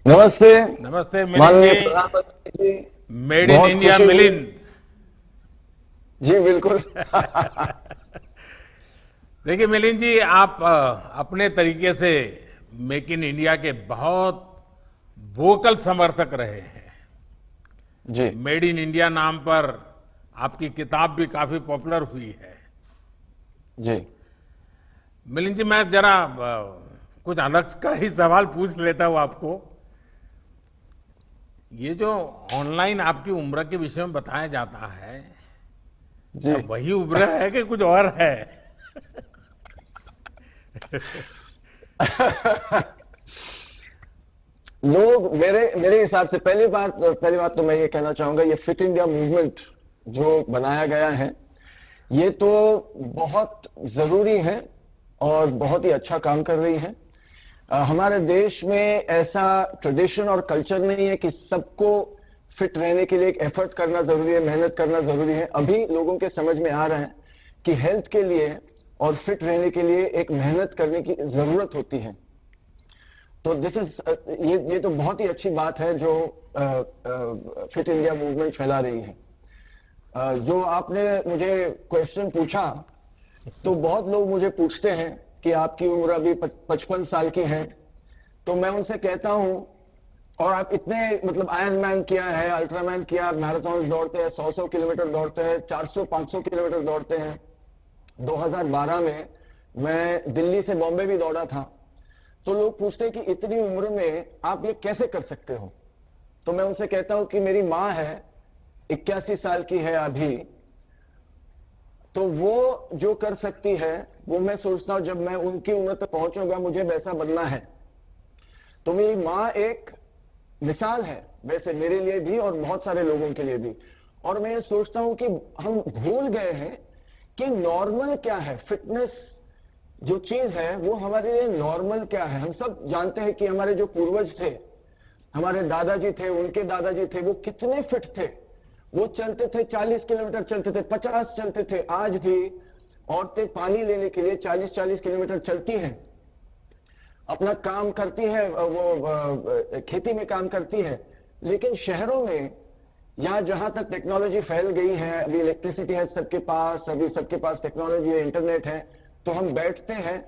नमस्ते। नमस्ते मिलिंद माननीय जी। प्रधानमंत्री जी। मेड इन बहुत इंडिया खुशी हुई। मिलिंद। जी बिल्कुल। देखिए मिलिंद जी, आप अपने तरीके से मेक इन इंडिया के बहुत वोकल समर्थक रहे हैं। जी मेड इन इंडिया नाम पर आपकी किताब भी काफी पॉपुलर हुई है। जी मिलिंद जी, मैं जरा कुछ अलग का ही सवाल पूछ लेता हूँ आपको। ये जो ऑनलाइन आपकी उम्र के विषय में बताया जाता है, जी। क्या वही उम्र है कि कुछ और है? लोग मेरे मेरे हिसाब से पहली बात तो मैं ये कहना चाहूंगा, ये फिट इंडिया मूवमेंट जो बनाया गया है ये तो बहुत जरूरी है और बहुत ही अच्छा काम कर रही है। हमारे देश में ऐसा ट्रेडिशन और कल्चर नहीं है कि सबको फिट रहने के लिए एक एफर्ट करना जरूरी है, मेहनत करना जरूरी है। अभी लोगों के समझ में आ रहा है कि हेल्थ के लिए और फिट रहने के लिए एक मेहनत करने की जरूरत होती है। तो दिस इज ये तो बहुत ही अच्छी बात है जो फिट इंडिया मूवमेंट फैला रही है। जो आपने मुझे क्वेश्चन पूछा, तो बहुत लोग मुझे पूछते हैं कि आपकी उम्र अभी 55 साल की है। तो मैं उनसे कहता हूं, और आप इतने मतलब आयरन मैन किया है, अल्ट्रामैन किया, मैराथन दौड़ते हैं, 100 किलोमीटर दौड़ते हैं, 400-500 किलोमीटर दौड़ते हैं। 2012 में मैं दिल्ली से बॉम्बे भी दौड़ा था। तो लोग पूछते हैं कि इतनी उम्र में आप ये कैसे कर सकते हो। तो मैं उनसे कहता हूं कि मेरी मां है, 81 साल की है अभी। तो वो जो कर सकती है, वो मैं सोचता हूं जब मैं उनकी उम्र तक पहुंचूंगा मुझे वैसा बनना है। तो मेरी मां एक मिसाल है वैसे मेरे लिए भी और बहुत सारे लोगों के लिए भी। और मैं ये सोचता हूं कि हम भूल गए हैं कि नॉर्मल क्या है। फिटनेस जो चीज है वो हमारे लिए नॉर्मल क्या है। हम सब जानते हैं कि हमारे जो पूर्वज थे, हमारे दादाजी थे, उनके दादाजी थे, वो कितने फिट थे। वो चलते थे, 40 किलोमीटर चलते थे, 50 चलते थे। आज भी औरतें पानी लेने के लिए 40-40 किलोमीटर चलती हैं, अपना काम करती है, वो खेती में काम करती है। लेकिन शहरों में या जहां तक टेक्नोलॉजी फैल गई है, अभी इलेक्ट्रिसिटी है सबके पास, अभी सबके पास टेक्नोलॉजी है, इंटरनेट है, तो हम बैठते हैं।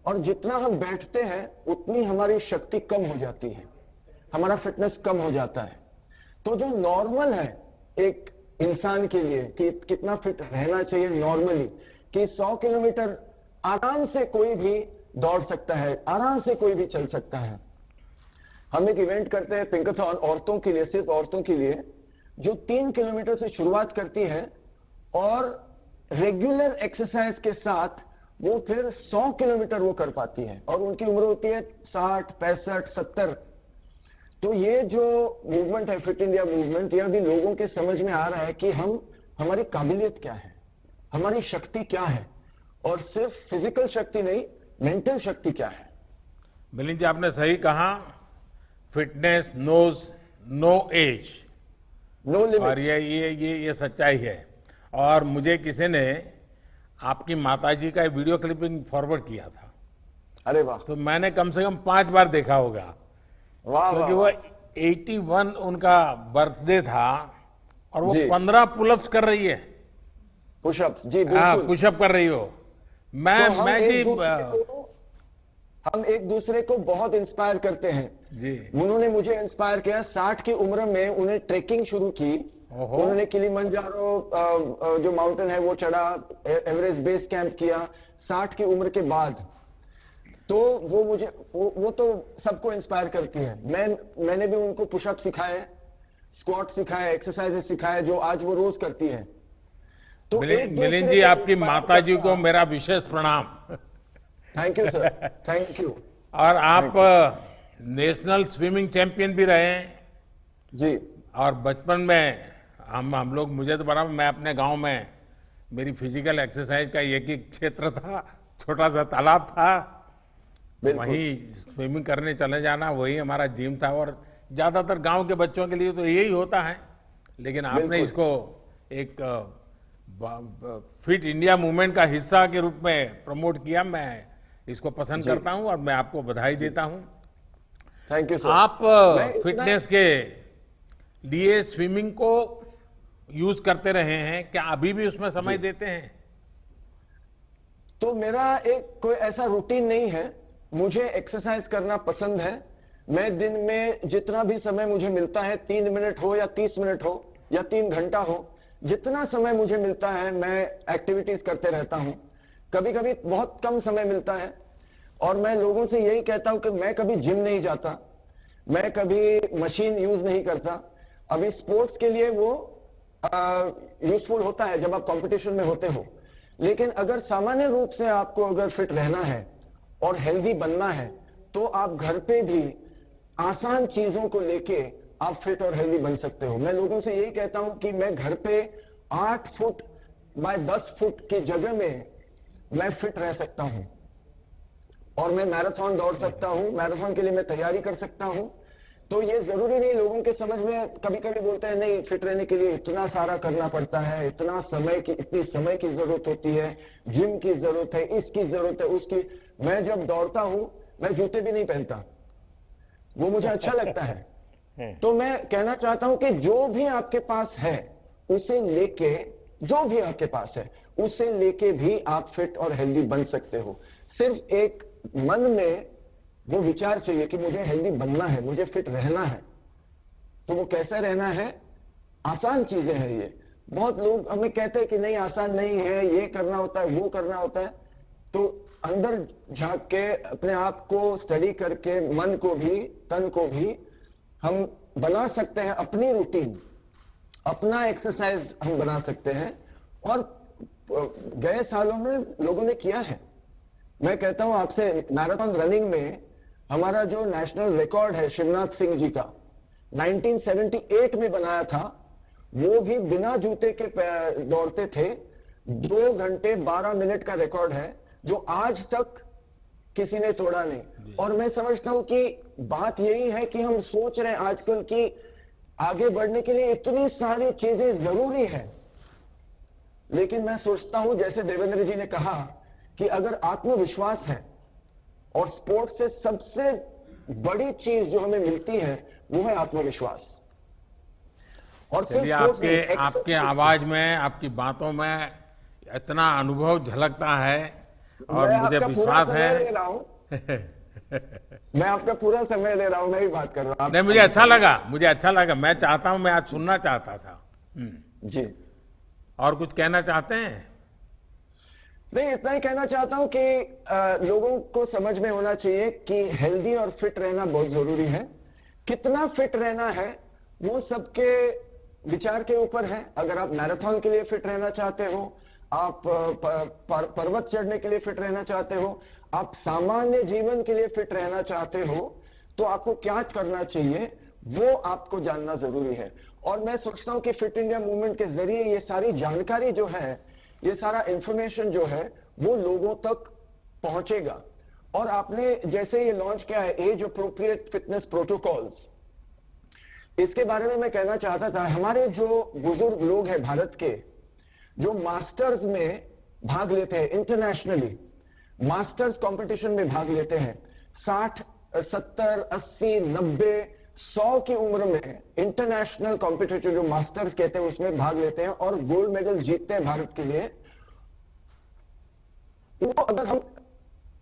और जितना हम बैठते हैं उतनी हमारी शक्ति कम हो जाती है, हमारा फिटनेस कम हो जाता है। तो जो नॉर्मल है एक इंसान के लिए कि कितना फिट रहना चाहिए नॉर्मली, कि 100 किलोमीटर आराम से कोई भी दौड़ सकता है, आराम से कोई भी चल सकता है। हम एक इवेंट करते हैं पिंकाथॉन औरतों के लिए, सिर्फ औरतों के लिए, जो 3 किलोमीटर से शुरुआत करती है और रेगुलर एक्सरसाइज के साथ वो फिर 100 किलोमीटर वो कर पाती है। और उनकी उम्र होती है 60, 65, 70। तो ये जो मूवमेंट है फिट इंडिया मूवमेंट, ये अभी लोगों के समझ में आ रहा है कि हम हमारी काबिलियत क्या है, हमारी शक्ति क्या है, और सिर्फ फिजिकल शक्ति नहीं, मेंटल शक्ति क्या है। मिलिंद जी, आपने सही कहा। Fitness knows no age. No और लिमिट। ये सच्चाई है। और मुझे किसी ने आपकी माताजी का वीडियो क्लिपिंग फॉरवर्ड किया था, अरे वाह। तो मैंने कम से कम 5 बार देखा होगा। वाह वाह क्योंकि वो वाह। 81 उनका बर्थडे था और वो जी। 15 पुलअप्स कर रही है। पुशअप्स, जी हाँ, बिल्कुल। पुशअप कर रही हो। तो मैं जी हम एक दूसरे को बहुत इंस्पायर करते हैं। जी। उन्होंने मुझे इंस्पायर किया, 60 की उम्र में उन्हें ट्रेकिंग शुरू की। ओहो। उन्होंने किलिमंजारो जो माउंटेन है वो चढ़ा, एवरेस्ट बेस कैंप किया 60 की उम्र के बाद। तो वो मुझे वो तो सबको इंस्पायर करती है। मैंने भी उनको पुशअप सिखाए, स्क्वाट सिखाए, एक्सरसाइजेस सिखाए जो आज वो रोज करती है। तो एक मिलिंद दूसरे जी, को आपकी इंस्पायर माता जी को करना। मेरा विशेष प्रणाम। Thank you sir. Thank you. और आप thank you. National swimming champion भी रहे हैं। जी और बचपन में हम लोग, मुझे तो बड़ा, मैं अपने गांव में, मेरी फिजिकल एक्सरसाइज का एक ही क्षेत्र था, छोटा सा तालाब था। बिल्कुल। वहीं स्विमिंग करने चले जाना, वही हमारा जिम था। और ज़्यादातर गांव के बच्चों के लिए तो यही होता है। लेकिन आपने बिल्कुल। इसको एक फिट इंडिया मूवमेंट का हिस्सा के रूप में प्रमोट किया। मैं इसको पसंद जी करता हूं और मैं आपको बधाई जी। देता हूं। Thank you sir. आप मैं इतना फिटनेस के लिए स्विमिंग को यूज करते रहे हैं, क्या अभी भी उसमें समय जी, देते हैं? तो मेरा एक कोई ऐसा रूटीन नहीं है। मुझे एक्सरसाइज करना पसंद है। मैं दिन में जितना भी समय मुझे मिलता है, 3 मिनट हो या 30 मिनट हो या 3 घंटा हो, जितना समय मुझे मिलता है मैं एक्टिविटीज करते रहता हूं। कभी कभी बहुत कम समय मिलता है, और मैं लोगों से यही कहता हूं कि मैं कभी जिम नहीं जाता, मैं कभी मशीन यूज नहीं करता। अभी स्पोर्ट्स के लिए वो यूजफुल होता है जब आप कंपटीशन में होते हो, लेकिन अगर सामान्य रूप से आपको अगर फिट रहना है और हेल्दी बनना है, तो आप घर पे भी आसान चीजों को लेके आप फिट और हेल्दी बन सकते हो। मैं लोगों से यही कहता हूं कि मैं घर पे 8 फुट बाय 10 फुट की जगह में मैं फिट रह सकता हूं, और मैं मैराथन दौड़ सकता हूं, मैराथन के लिए मैं तैयारी कर सकता हूं। तो ये जरूरी नहीं, लोगों के समझ में कभी कभी बोलते हैं नहीं, फिट रहने के लिए इतना सारा करना पड़ता है, इतनी समय की जरूरत होती है, जिम की जरूरत है, इसकी जरूरत है, उसकी। मैं जब दौड़ता हूं, मैं जूते भी नहीं पहनता, वो मुझे अच्छा लगता है। तो मैं कहना चाहता हूं कि जो भी आपके पास है उसे लेके, जो भी आपके पास है उसे लेके भी आप फिट और हेल्दी बन सकते हो। सिर्फ एक मन में वो विचार चाहिए कि मुझे हेल्दी बनना है, मुझे फिट रहना है। तो वो कैसे रहना है? आसान चीजें हैं ये। बहुत लोग हमें कहते हैं कि नहीं, आसान नहीं है, ये करना होता है, वो करना होता है। तो अंदर झांक के अपने आप को स्टडी करके, मन को भी तन को भी हम बना सकते हैं, अपनी रूटीन, अपना एक्सरसाइज हम बना सकते हैं। और गए सालों में लोगों ने किया है। मैं कहता हूं आपसे, मैराथन रनिंग में हमारा जो नेशनल रिकॉर्ड है शिवनाथ सिंह जी का, 1978 में बनाया था, वो भी बिना जूते के दौड़ते थे। 2 घंटे 12 मिनट का रिकॉर्ड है, जो आज तक किसी ने तोड़ा नहीं। और मैं समझता हूं कि बात यही है कि हम सोच रहे हैं आजकल की आगे बढ़ने के लिए इतनी सारी चीजें जरूरी है, लेकिन मैं सोचता हूं जैसे देवेंद्र जी ने कहा कि अगर आत्मविश्वास है, और स्पोर्ट्स से सबसे बड़ी चीज जो हमें मिलती है वो है आत्मविश्वास। और सिर्फ चलिए, स्पोर्ट्स आपके नहीं, आपके एक्सरसाइज से। आवाज में, आपकी बातों में इतना अनुभव झलकता है, और मैं मुझे आपका पूरा विश्वास है। समय ले रहा हूं, मैं आपका पूरा समय ले रहा हूं, मैं ही बात कर रहा हूं, नहीं, आप बताइए। मुझे अच्छा लगा। मैं चाहता हूं, मैं आज सुनना चाहता था। जी, और कुछ कहना चाहते हैं? नहीं, इतना ही कहना चाहता हूं कि लोगों को समझ में होना चाहिए कि हेल्दी और फिट रहना बहुत जरूरी है। कितना फिट रहना है वो सबके विचार के ऊपर है। अगर आप मैराथन के लिए फिट रहना चाहते हो, आप पर्वत चढ़ने के लिए फिट रहना चाहते हो, आप सामान्य जीवन के लिए फिट रहना चाहते हो, तो आपको क्या करना चाहिए वो आपको जानना जरूरी है। और मैं सोचता हूं कि फिट इंडिया मूवमेंट के जरिए ये सारी जानकारी जो है, ये सारा इंफॉर्मेशन जो है, वो लोगों तक पहुंचेगा। और आपने जैसे ये लॉन्च किया है एज अप्रोप्रिएट फिटनेस प्रोटोकॉल्स, इसके बारे में मैं कहना चाहता था। हमारे जो बुजुर्ग लोग हैं भारत के, जो मास्टर्स में भाग लेते हैं, इंटरनेशनली मास्टर्स कंपटीशन में भाग लेते हैं, 60 70 80 90 100 की उम्र में इंटरनेशनल कॉम्पिटिशन जो मास्टर्स कहते हैं उसमें भाग लेते हैं और गोल्ड मेडल जीतते हैं भारत के लिए। इनको अगर हम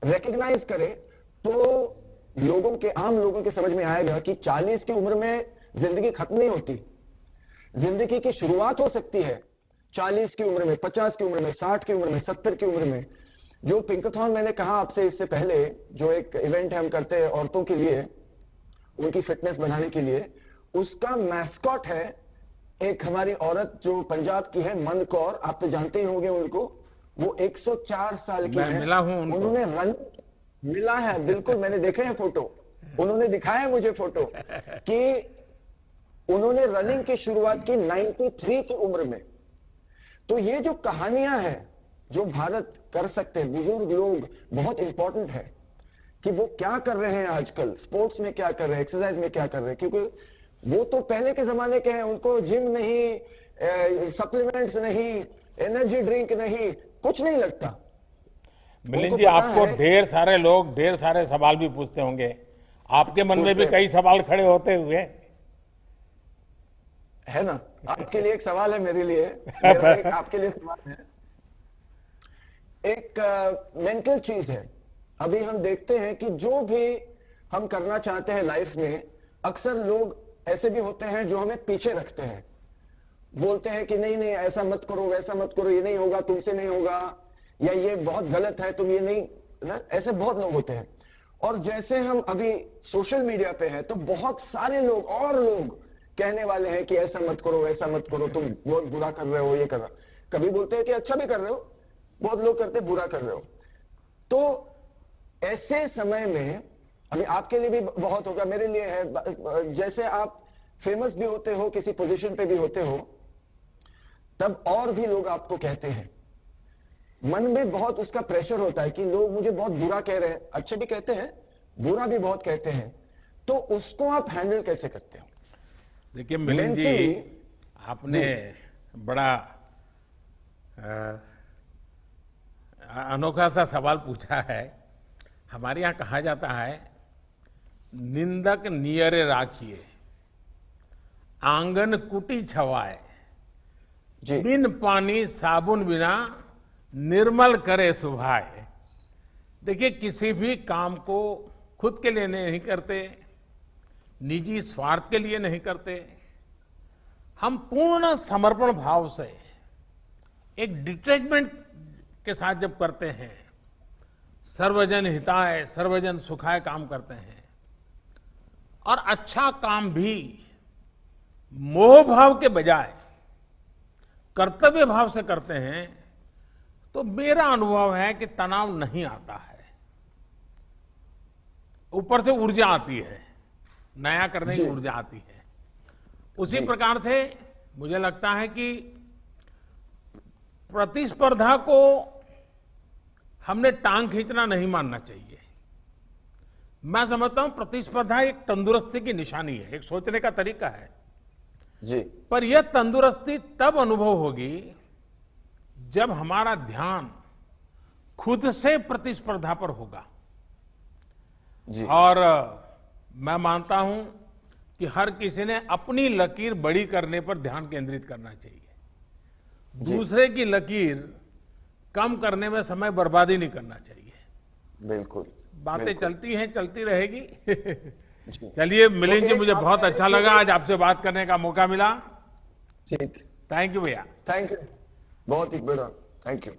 रिकॉग्नाइज करें तो आम लोगों के समझ में आएगा कि 40 की उम्र में जिंदगी खत्म नहीं होती, जिंदगी की शुरुआत हो सकती है 40 की उम्र में, 50 की उम्र में, 60 की उम्र में, 70 की उम्र में। जो पिंकाथॉन मैंने कहा आपसे इससे पहले, जो एक इवेंट हम करते हैं औरतों के लिए, उनकी फिटनेस बढ़ाने के लिए, उसका मैस्कॉट है एक हमारी औरत जो पंजाब की है, मन कौर, आप तो जानते ही होंगे उनको। वो 104 साल की मैं है। मिला हूं उनको। उन्होंने रन मिला है, बिल्कुल, मैंने देखे हैं फोटो, उन्होंने दिखाया है मुझे फोटो कि उन्होंने रनिंग की शुरुआत की 93 की उम्र में। तो ये जो कहानियां हैं जो भारत कर सकते हैं, बुजुर्ग लोग, बहुत इंपॉर्टेंट है कि वो क्या कर रहे हैं आजकल, स्पोर्ट्स में क्या कर रहे हैं, एक्सरसाइज में क्या कर रहे हैं। क्योंकि वो तो पहले के जमाने के हैं, उनको जिम नहीं, सप्लीमेंट्स नहीं, एनर्जी ड्रिंक नहीं, कुछ नहीं लगता। मिलिंद उनको जी, पता आपको है। ढेर सारे लोग ढेर सारे सवाल भी पूछते होंगे। आपके मन में भी उसमें कई सवाल खड़े होते हुए है ना। आपके लिए एक सवाल है, मेरे लिए मेरा एक आपके लिए सवाल है। एक मेंटल चीज है। अभी हम देखते हैं कि जो भी हम करना चाहते हैं लाइफ में, अक्सर लोग ऐसे भी होते हैं जो हमें पीछे रखते हैं, बोलते हैं कि नहीं नहीं ऐसा मत करो, वैसा मत करो, ये नहीं होगा, तुमसे नहीं होगा, या ये बहुत गलत है, तुम ये नहीं ना। ऐसे बहुत लोग होते हैं। और जैसे हम अभी सोशल मीडिया पे हैं तो बहुत सारे लोग और लोग कहने वाले हैं कि ऐसा मत करो, ऐसा मत करो, तुम बहुत बुरा कर रहे हो, ये कर रहे हो। कभी बोलते हैं कि अच्छा भी कर रहे हो, बहुत लोग करते बुरा कर रहे हो। तो ऐसे समय में अभी आपके लिए भी बहुत होगा, मेरे लिए है, जैसे आप फेमस भी होते हो, किसी पोजीशन पे भी होते हो, तब और भी लोग आपको कहते हैं, मन में बहुत उसका प्रेशर होता है कि लोग मुझे बहुत बुरा कह रहे हैं, अच्छे भी कहते हैं, बुरा भी बहुत कहते हैं। तो उसको आप हैंडल कैसे करते हो? देखिए मिलिंद जी, मेंटली आपने बड़ा अनोखा सा सवाल पूछा है। हमारे यहाँ कहा जाता है, निंदक नियरे राखिए, आंगन कुटी छवाए, जी बिन पानी साबुन बिना निर्मल करे सुभाए। देखिए, किसी भी काम को खुद के लिए नहीं करते, निजी स्वार्थ के लिए नहीं करते। हम पूर्ण समर्पण भाव से एक डिटैचमेंट के साथ जब करते हैं, सर्वजन हिताय सर्वजन सुखाय काम करते हैं, और अच्छा काम भी मोह भाव के बजाय कर्तव्य भाव से करते हैं, तो मेरा अनुभव है कि तनाव नहीं आता है, ऊपर से ऊर्जा आती है, नया करने की ऊर्जा आती है। उसी प्रकार से मुझे लगता है कि प्रतिस्पर्धा को हमने टांग खींचना नहीं मानना चाहिए। मैं समझता हूं प्रतिस्पर्धा एक तंदुरुस्ती की निशानी है, एक सोचने का तरीका है जी। पर यह तंदुरुस्ती तब अनुभव होगी जब हमारा ध्यान खुद से प्रतिस्पर्धा पर होगा। जी। और मैं मानता हूं कि हर किसी ने अपनी लकीर बड़ी करने पर ध्यान केंद्रित करना चाहिए। दूसरे की लकीर कम करने में समय बर्बादी नहीं करना चाहिए। बिल्कुल। बातें चलती हैं, चलती रहेगी। जी। चलिए मिलिंद जी, एक मुझे बहुत अच्छा लगा आज आपसे बात करने का मौका मिला। ठीक। थैंक यू भैया। थैंक यू, बहुत ही बड़ा थैंक यू।